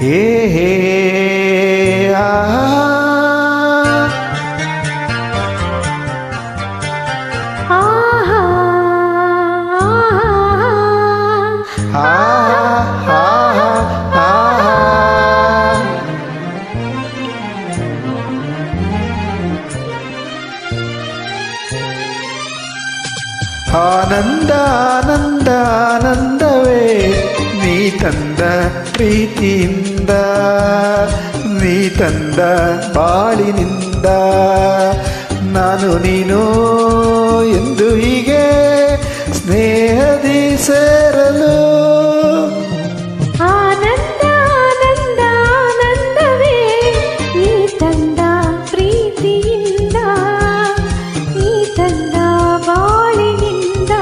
ಹೇ ಹೇ ಆನಂದ ಆನಂದ ಆನಂದವೇ ನೀ ತಂದ ಪ್ರೀತಿಯಿಂದ, ನೀ ತಂದ ಬಾಳಿನಿಂದ. ನಾನು ನೀನು ಎಂದು ಹೀಗೆ ಸ್ನೇಹದಿ ಸೇರಲು. ಆನಂದ ಆನಂದ ಆನಂದವೇ ನೀ ತಂದ ಪ್ರೀತಿಯಿಂದ, ನೀ ತಂದ ಬಾಳಿನಿಂದ.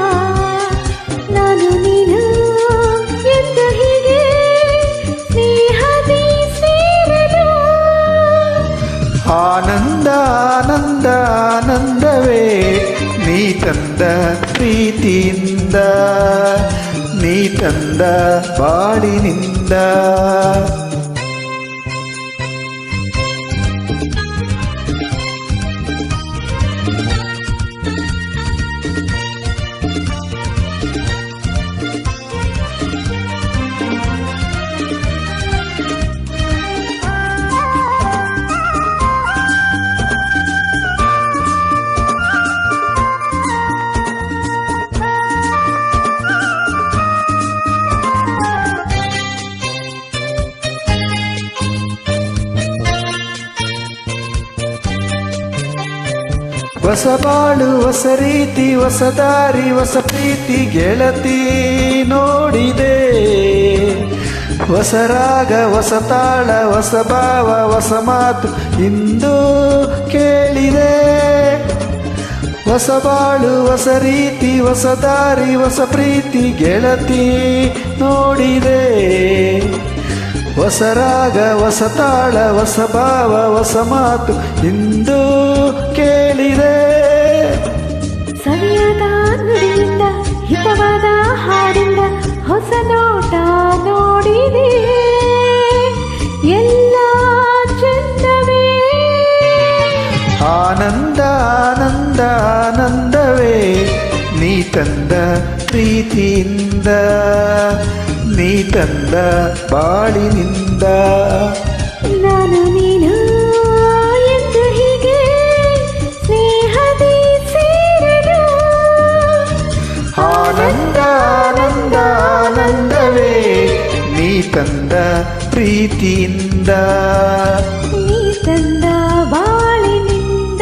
ನಾನು ನೀನು ಎಂದು ಹೀಗೆ ಸ್ನೇಹದಿ ಸೇರಲು. ಆನಂದ ಆನಂದ ಆನಂದವೇ ನೀ ತಂದ ಪ್ರೀತಿಯಿಂದ, ನೀ ತಂದ ಬಾಳಿನಿಂದ. ಹೊಸ ಬಾಳು ಹೊಸ ರೀತಿ, ಹೊಸ ದಾರಿ, ಹೊಸ ಪ್ರೀತಿ ಗೆಳತಿ ನೋಡಿದೆ. ಹೊಸ ರಾಗ, ಹೊಸ ತಾಳ, ಹೊಸ ಭಾವ, ಹೊಸ ಮಾತು ಇಂದು ಕೇಳಿದೆ. ಹೊಸ ಬಾಳು ಹೊಸ ರೀತಿ, ಹೊಸ ದಾರಿ, ಹೊಸ ಪ್ರೀತಿ ಗೆಳತಿ ನೋಡಿದೆ. ಹೊಸ ರಾಗ, ಹೊಸ ತಾಳ, ಹೊಸ ಭಾವ, ಹೊಸ ಮಾತು ಇಂದು ಕೇಳಿದೆ. ಸವಿಯಾದ ನುಡಿಯಿಂದ, ಹಿತವಾದ ಹಾಡಿಂದ, ಹೊಸ ನೋಟ ನೋಡಿದೆ. ಎಲ್ಲ ಚಂದವೇ. ಆನಂದ ಆನಂದ ಆನಂದವೇ ನೀ ತಂದ ಪ್ರೀತಿಯಿಂದ, ನೀ ತಂದ ಬಾಳಿನಿಂದ. ನಾನು ನೀನು ಎಂದು ಹೀಗೆ ಸ್ನೇಹದಿ ಸೇರಲು. ಆನಂದ ಆನಂದ ಆನಂದವೇ ನೀ ತಂದ ಪ್ರೀತಿಯಿಂದ, ನೀ ತಂದ ಬಾಳಿನಿಂದ.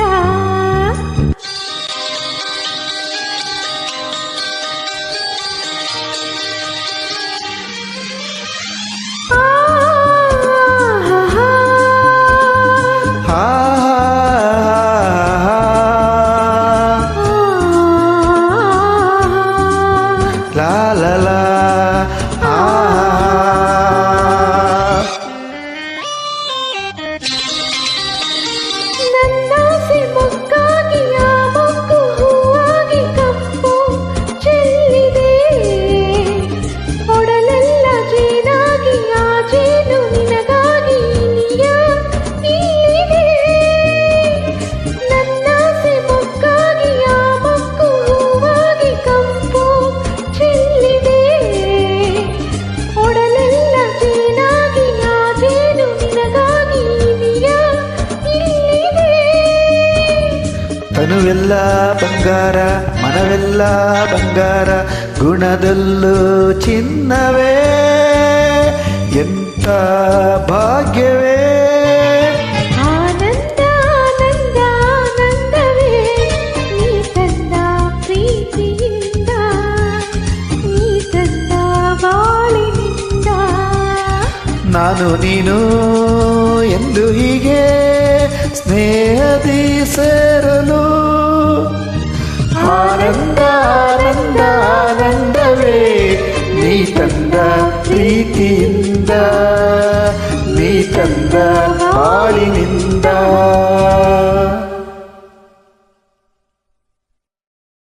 ಲಾ ಲಾ ಲಾ ನನ್ನಾಸೆ ಮೊಗ್ಗಾಗಿ ಆ ಮೊಗ್ಗು ಹೂವಾಗಿ ಕಪ್ಪು ಚೆಲ್ಲಿದೆ. ಒಡಲೆಲ್ಲ ಜೇನಾಗಿ ಆ ಜೇನು ನಿನಗಾಗಿ ನೀಯ ಇಲ್ಲಿದೆ. ನನ್ನಾಸೆ ಮೊಗ್ಗಾಗಿ ಆ ಮೊಗ್ಗು ಹೂವಾಗಿ ಕಪ್ಪು ಚೆಲ್ಲಿದೆ. ಒಡಲೆಲ್ಲ ಜೇನಾಗಿ ಆ ಜೇನು ನಿನಗಾಗಿ ನೀಯ ಇಲ್ಲಿದೆ. ತನುವೆಲ್ಲ ಬಂಗಾರ, ಮನವೆಲ್ಲ ಬಂಗಾರ, ಗುಣದಲ್ಲೂ ಚಿನ್ನವೇ ಎಂಥ ಭಾಗ್ಯವೇ. ಆನಂದ ಆನಂದ ಆನಂದವೇ ನೀ ತಂದ ಪ್ರೀತಿಯಿಂದ, ನೀ ತಂದ ಬಾಳಿನಿಂದ. ನಾನು ನೀನು ಎಂದು ಹೀಗೆ ಸ್ನೇಹದಿ ಸೇರಲು. ಆನಂದ ಆನಂದ ಆನಂದವೇ ನೀ ತಂದ ಪ್ರೀತಿಯಿಂದ, ನೀ ತಂದ ಬಾಳಿನಿಂದ.